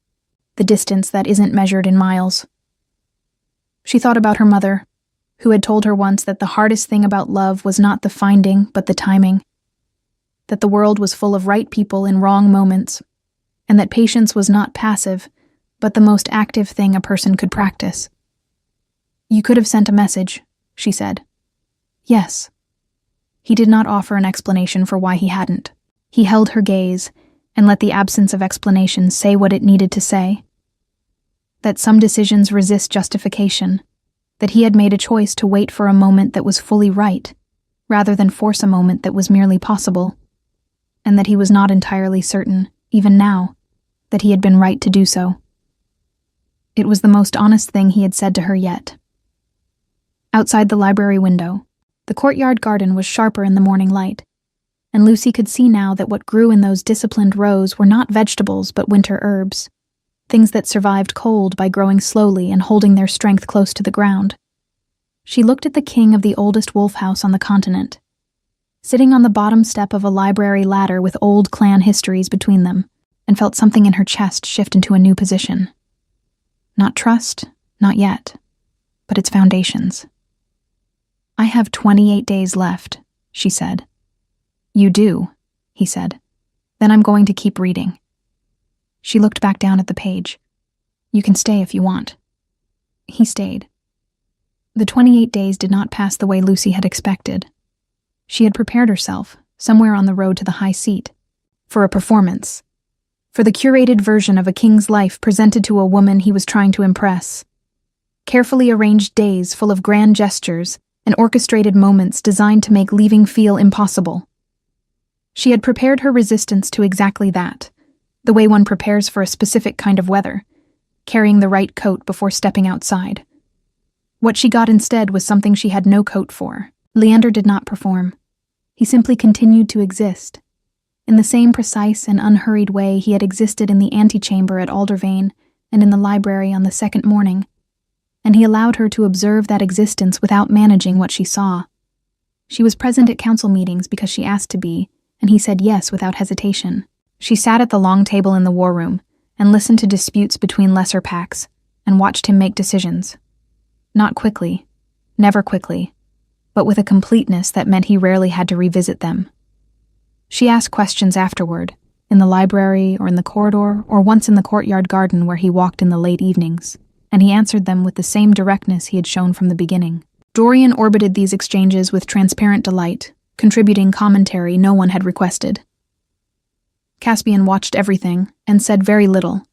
The distance that isn't measured in miles. She thought about her mother, who had told her once that the hardest thing about love was not the finding, but the timing. That the world was full of right people in wrong moments, and that patience was not passive, but the most active thing a person could practice. "You could have sent a message," she said. "Yes." He did not offer an explanation for why he hadn't. He held her gaze and let the absence of explanation say what it needed to say. That some decisions resist justification, that he had made a choice to wait for a moment that was fully right, rather than force a moment that was merely possible, and that he was not entirely certain, even now, that he had been right to do so. It was the most honest thing he had said to her yet. Outside the library window, the courtyard garden was sharper in the morning light, and Lucy could see now that what grew in those disciplined rows were not vegetables but winter herbs, things that survived cold by growing slowly and holding their strength close to the ground. She looked at the king of the oldest wolf house on the continent, sitting on the bottom step of a library ladder with old clan histories between them, and felt something in her chest shift into a new position. Not trust, not yet, but its foundations. "I have 28 days left," she said. "You do," he said. "Then I'm going to keep reading." She looked back down at the page. "You can stay if you want." He stayed. The 28 days did not pass the way Lucy had expected. She had prepared herself, somewhere on the road to the high seat, for a performance, for the curated version of a king's life presented to a woman he was trying to impress. Carefully arranged days full of grand gestures and orchestrated moments designed to make leaving feel impossible. She had prepared her resistance to exactly that, the way one prepares for a specific kind of weather, carrying the right coat before stepping outside. What she got instead was something she had no coat for. Leander did not perform. He simply continued to exist, in the same precise and unhurried way he had existed in the antechamber at Aldervane and in the library on the second morning, and he allowed her to observe that existence without managing what she saw. She was present at council meetings because she asked to be, and he said yes without hesitation. She sat at the long table in the war room and listened to disputes between lesser packs and watched him make decisions. Not quickly, never quickly, but with a completeness that meant he rarely had to revisit them. She asked questions afterward, in the library or in the corridor or once in the courtyard garden where he walked in the late evenings, and he answered them with the same directness he had shown from the beginning. Dorian orbited these exchanges with transparent delight, contributing commentary no one had requested. Caspian watched everything and said very little,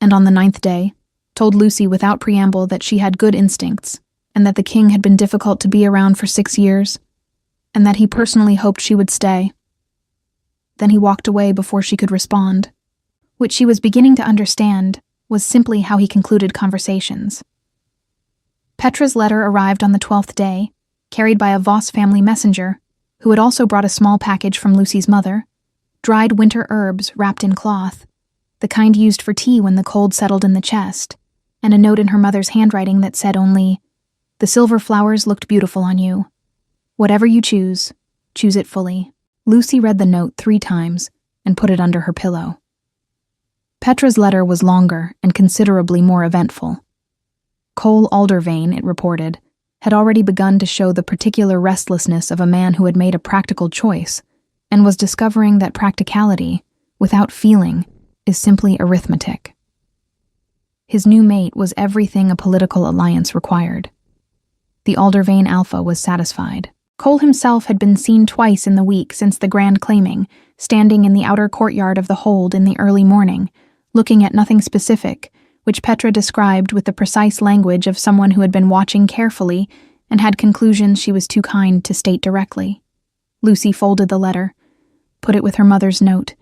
and on the 9th day, told Lucy without preamble that she had good instincts, and that the king had been difficult to be around for 6 years, and that he personally hoped she would stay. Then he walked away before she could respond. What she was beginning to understand was simply how he concluded conversations. Petra's letter arrived on the 12th day, carried by a Voss family messenger, who had also brought a small package from Lucy's mother, dried winter herbs wrapped in cloth, the kind used for tea when the cold settled in the chest, and a note in her mother's handwriting that said only, "The silver flowers looked beautiful on you. Whatever you choose it fully." Lucy read the note 3 times and put it under her pillow. Petra's letter was longer and considerably more eventful. Cole Aldervane, it reported, had already begun to show the particular restlessness of a man who had made a practical choice and was discovering that practicality, without feeling, is simply arithmetic. His new mate was everything a political alliance required. The Aldervane Alpha was satisfied. Cole himself had been seen twice in the week since the grand claiming, standing in the outer courtyard of the hold in the early morning, looking at nothing specific, which Petra described with the precise language of someone who had been watching carefully and had conclusions she was too kind to state directly. Lucy folded the letter, put it with her mother's note,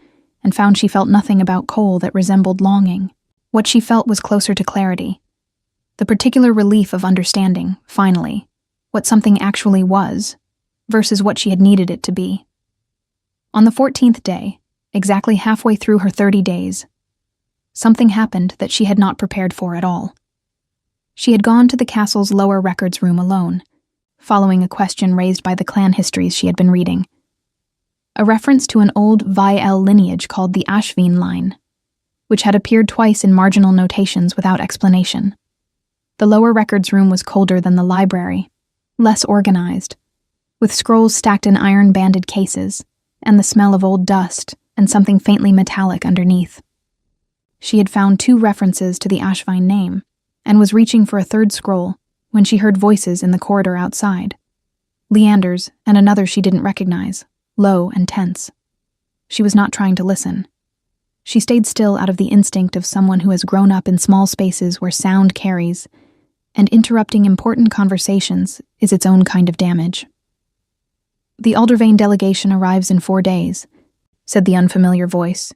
and found she felt nothing about Cole that resembled longing. What she felt was closer to clarity. The particular relief of understanding, finally, what something actually was, versus what she had needed it to be. On the 14th day, exactly halfway through her 30 days, something happened that she had not prepared for at all. She had gone to the castle's lower records room alone, following a question raised by the clan histories she had been reading. A reference to an old Viel lineage called the Ashveen line, which had appeared twice in marginal notations without explanation. The lower records room was colder than the library, less organized, with scrolls stacked in iron-banded cases, and the smell of old dust and something faintly metallic underneath. She had found 2 references to the Ashvine name, and was reaching for a 3rd scroll when she heard voices in the corridor outside. Leander's and another she didn't recognize, low and tense. She was not trying to listen. She stayed still out of the instinct of someone who has grown up in small spaces where sound carries, and interrupting important conversations is its own kind of damage. "The Aldervane delegation arrives in 4 days," said the unfamiliar voice.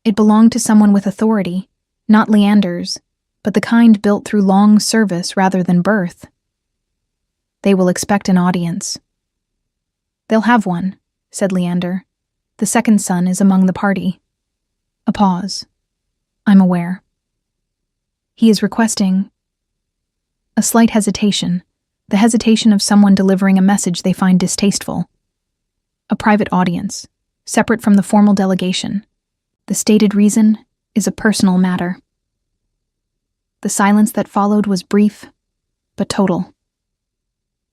It belonged to someone with authority, not Leander's, but the kind built through long service rather than birth. "They will expect an audience." "They'll have one," said Leander. "The second son is among the party." A pause. "I'm aware." "He is requesting—" A slight hesitation, the hesitation of someone delivering a message they find distasteful. "A private audience, separate from the formal delegation. The stated reason is a personal matter." The silence that followed was brief, but total.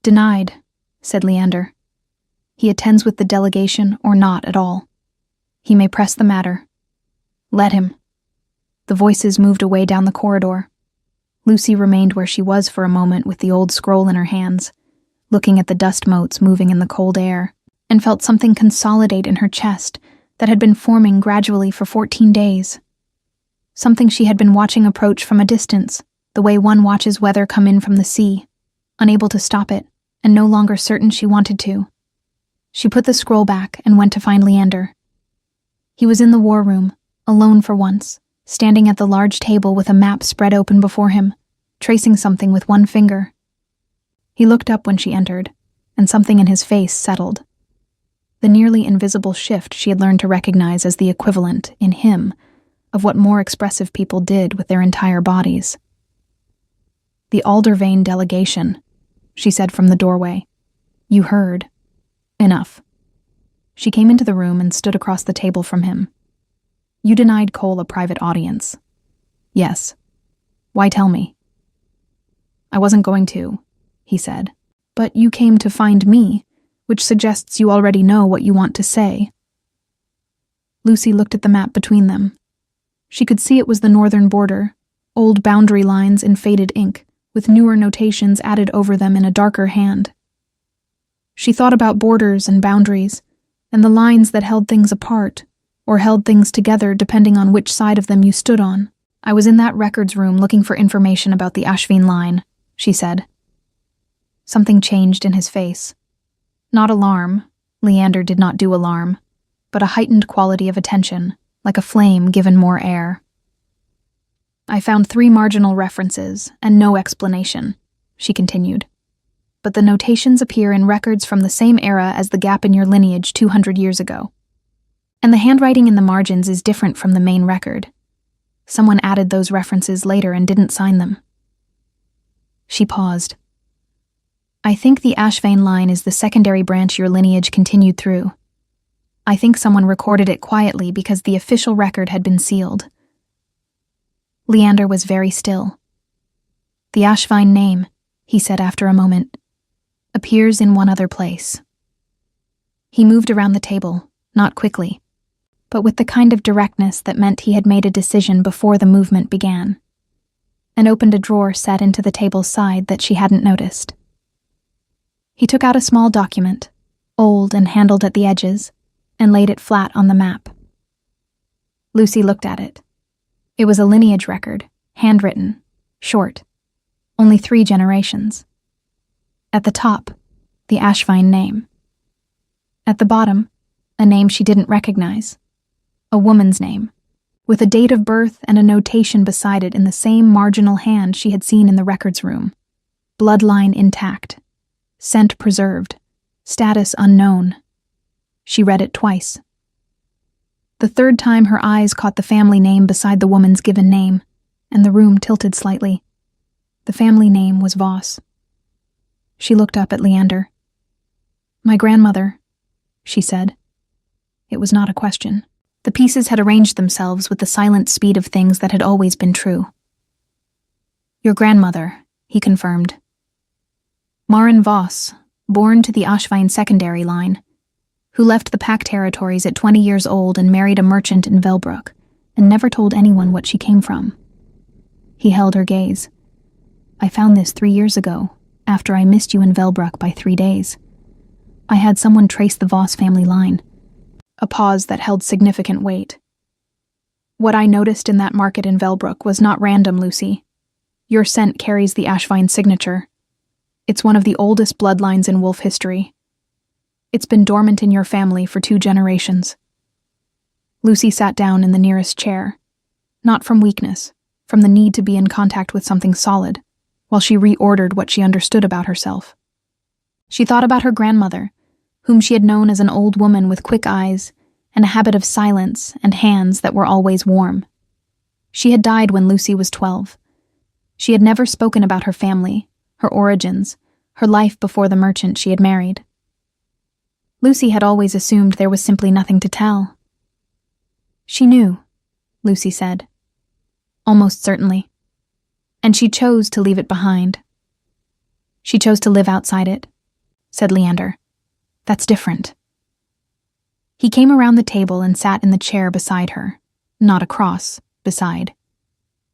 "Denied," said Leander. "He attends with the delegation or not at all. He may press the matter. Let him." The voices moved away down the corridor. Lucy remained where she was for a moment with the old scroll in her hands, looking at the dust motes moving in the cold air, and felt something consolidate in her chest that had been forming gradually for 14 days. Something she had been watching approach from a distance, the way one watches weather come in from the sea, unable to stop it, and no longer certain she wanted to. She put the scroll back and went to find Leander. He was in the war room, alone for once, standing at the large table with a map spread open before him, tracing something with one finger. He looked up when she entered, and something in his face settled. The nearly invisible shift she had learned to recognize as the equivalent, in him, of what more expressive people did with their entire bodies. "The Aldervane delegation," she said from the doorway. "You heard. Enough." She came into the room and stood across the table from him. "You denied Cole a private audience." "Yes. Why tell me?" "I wasn't going to," he said. "But you came to find me, which suggests you already know what you want to say." Lucy looked at the map between them. She could see it was the northern border, old boundary lines in faded ink, with newer notations added over them in a darker hand. She thought about borders and boundaries, and the lines that held things apart, or held things together depending on which side of them you stood on. "I was in that records room looking for information about the Ashvane line," she said. Something changed in his face. Not alarm, Leander did not do alarm, but a heightened quality of attention, like a flame given more air. "I found 3 marginal references and no explanation," she continued. "But the notations appear in records from the same era as the gap in your lineage 200 years ago. And the handwriting in the margins is different from the main record. Someone added those references later and didn't sign them." She paused. "I think the Ashvane line is the secondary branch your lineage continued through. I think someone recorded it quietly because the official record had been sealed." Leander was very still. "The Ashvane name," he said after a moment, "appears in one other place." He moved around the table, not quickly, but with the kind of directness that meant he had made a decision before the movement began, and opened a drawer set into the table's side that she hadn't noticed. He took out a small document, old and handled at the edges, and laid it flat on the map. Lucy looked at it. It was a lineage record, handwritten, short, only 3 generations. At the top, the Ashvane name. At the bottom, a name she didn't recognize. A woman's name, with a date of birth and a notation beside it in the same marginal hand she had seen in the records room. Bloodline intact. Scent preserved. Status unknown. She read it twice. The third time her eyes caught the family name beside the woman's given name, and the room tilted slightly. The family name was Voss. She looked up at Leander. "My grandmother," she said. It was not a question. The pieces had arranged themselves with the silent speed of things that had always been true. "Your grandmother," he confirmed. "Maren Voss, born to the Ashvane secondary line, who left the Pack territories at 20 years old and married a merchant in Velbrook, and never told anyone what she came from." He held her gaze. "I found this 3 years ago, after I missed you in Velbrook by 3 days. I had someone trace the Voss family line." A pause that held significant weight. "What I noticed in that market in Velbrook was not random, Lucy. Your scent carries the Ashvine signature. It's one of the oldest bloodlines in wolf history. It's been dormant in your family for 2 generations. Lucy sat down in the nearest chair, not from weakness, from the need to be in contact with something solid, while she reordered what she understood about herself. She thought about her grandmother, whom she had known as an old woman with quick eyes and a habit of silence and hands that were always warm. She had died when Lucy was 12. She had never spoken about her family, her origins, her life before the merchant she had married. Lucy had always assumed there was simply nothing to tell. She knew, Lucy said. Almost certainly. And she chose to leave it behind. She chose to live outside it, said Leander. That's different. He came around the table and sat in the chair beside her, not across, beside.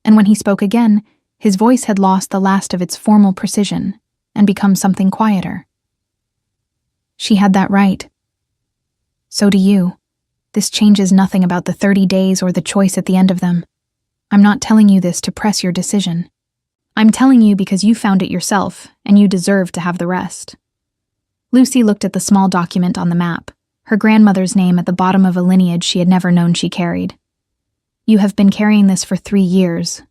And when he spoke again, his voice had lost the last of its formal precision and become something quieter. She had that right. So do you. This changes nothing about the 30 days or the choice at the end of them. I'm not telling you this to press your decision. I'm telling you because you found it yourself, and you deserve to have the rest. Lucy looked at the small document on the map, her grandmother's name at the bottom of a lineage she had never known she carried. You have been carrying this for 3 years,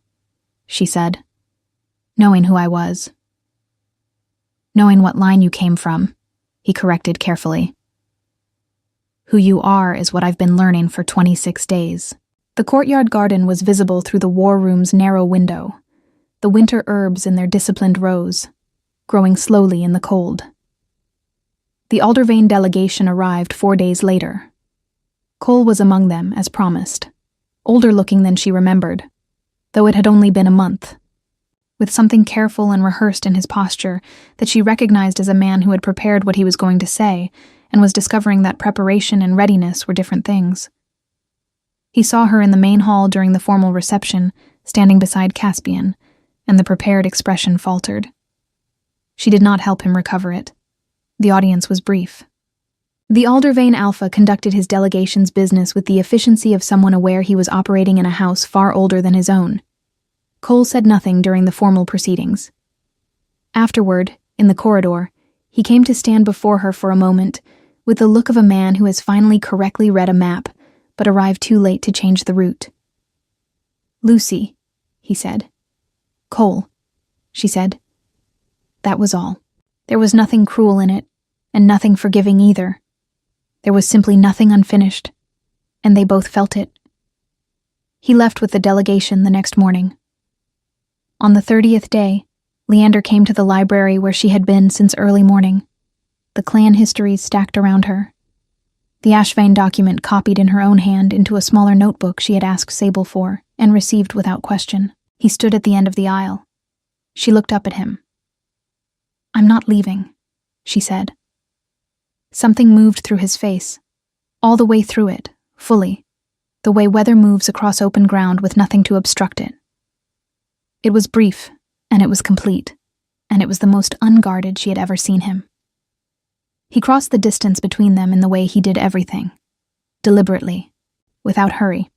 she said, knowing who I was. Knowing what line you came from, he corrected carefully. Who you are is what I've been learning for 26 days. The courtyard garden was visible through the war room's narrow window, the winter herbs in their disciplined rows, growing slowly in the cold. The Aldervane delegation arrived 4 days later. Cole was among them, as promised, older looking than she remembered, though it had only been a month, with something careful and rehearsed in his posture that she recognized as a man who had prepared what he was going to say and was discovering that preparation and readiness were different things. He saw her in the main hall during the formal reception, standing beside Caspian, and the prepared expression faltered. She did not help him recover it. The audience was brief. The Aldervane Alpha conducted his delegation's business with the efficiency of someone aware he was operating in a house far older than his own. Cole said nothing during the formal proceedings. Afterward, in the corridor, he came to stand before her for a moment, with the look of a man who has finally correctly read a map, but arrived too late to change the route. Lucy, he said. Cole, she said. That was all. There was nothing cruel in it, and nothing forgiving either. There was simply nothing unfinished, and they both felt it. He left with the delegation the next morning. On the 30th day, Leander came to the library where she had been since early morning, the clan histories stacked around her. The Ashvane document copied in her own hand into a smaller notebook she had asked Sable for and received without question. He stood at the end of the aisle. She looked up at him. I'm not leaving, she said. Something moved through his face, all the way through it, fully, the way weather moves across open ground with nothing to obstruct it. It was brief, and it was complete, and it was the most unguarded she had ever seen him. He crossed the distance between them in the way he did everything, deliberately, without hurry.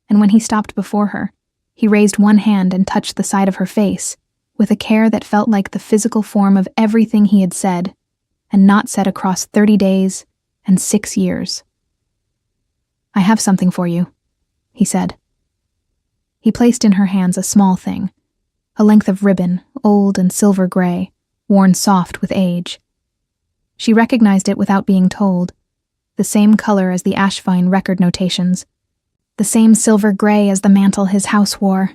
And when he stopped before her, he raised one hand and touched the side of her face, with a care that felt like the physical form of everything he had said, and not said across 30 days and 6 years. I have something for you, he said. He placed in her hands a small thing, a length of ribbon, old and silver gray, worn soft with age. She recognized it without being told, the same color as the Ashvine record notations, the same silver gray as the mantle his house wore.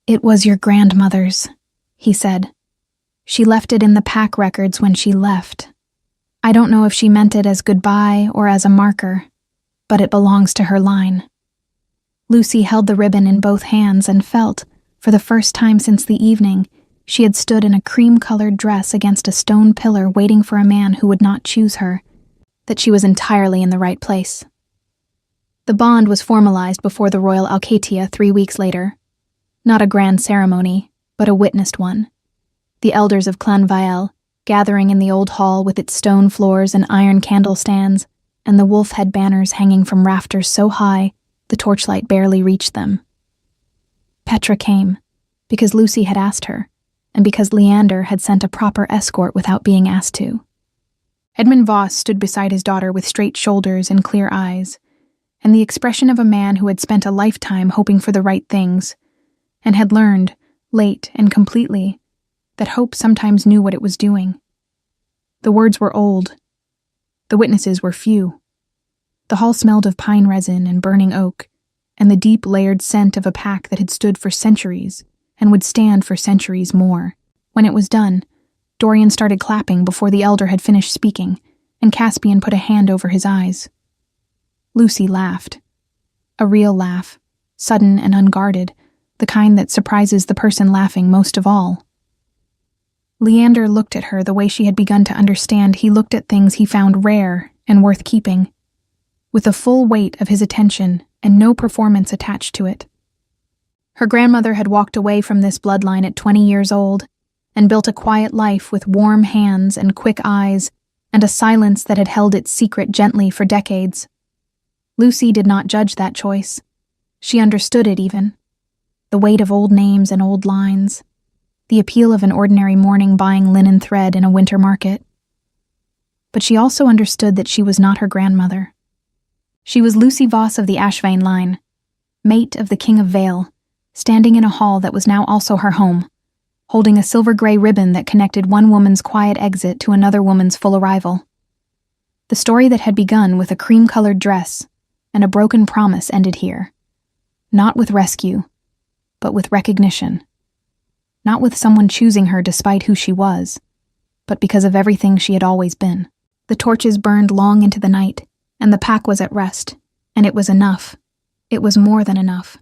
It was your grandmother's, he said. She left it in the pack records when she left. I don't know if she meant it as goodbye or as a marker, but it belongs to her line. Lucy held the ribbon in both hands and felt, for the first time since the evening, she had stood in a cream-colored dress against a stone pillar waiting for a man who would not choose her, that she was entirely in the right place. The bond was formalized before the Royal Alcatia 3 weeks later. Not a grand ceremony, but a witnessed one. The elders of Clan Vael, gathering in the old hall with its stone floors and iron candle stands, and the wolf-head banners hanging from rafters so high the torchlight barely reached them. Petra came, because Lucy had asked her, and because Leander had sent a proper escort without being asked to. Edmund Voss stood beside his daughter with straight shoulders and clear eyes, and the expression of a man who had spent a lifetime hoping for the right things, and had learned, late and completely, that hope sometimes knew what it was doing. The words were old. The witnesses were few. The hall smelled of pine resin and burning oak, and the deep layered scent of a pack that had stood for centuries and would stand for centuries more. When it was done, Dorian started clapping before the elder had finished speaking, and Caspian put a hand over his eyes. Lucy laughed. A real laugh, sudden and unguarded, the kind that surprises the person laughing most of all. Leander looked at her the way she had begun to understand he looked at things he found rare and worth keeping, with the full weight of his attention and no performance attached to it. Her grandmother had walked away from this bloodline at 20 years old and built a quiet life with warm hands and quick eyes and a silence that had held its secret gently for decades. Lucy did not judge that choice. She understood it even. The weight of old names and old lines. The appeal of an ordinary morning buying linen thread in a winter market. But she also understood that she was not her grandmother. She was Lucy Voss of the Ashvane line, mate of the King of Vale, standing in a hall that was now also her home, holding a silver-gray ribbon that connected one woman's quiet exit to another woman's full arrival. The story that had begun with a cream-colored dress and a broken promise ended here, not with rescue, but with recognition. Not with someone choosing her despite who she was, but because of everything she had always been. The torches burned long into the night, and the pack was at rest, and it was enough. It was more than enough.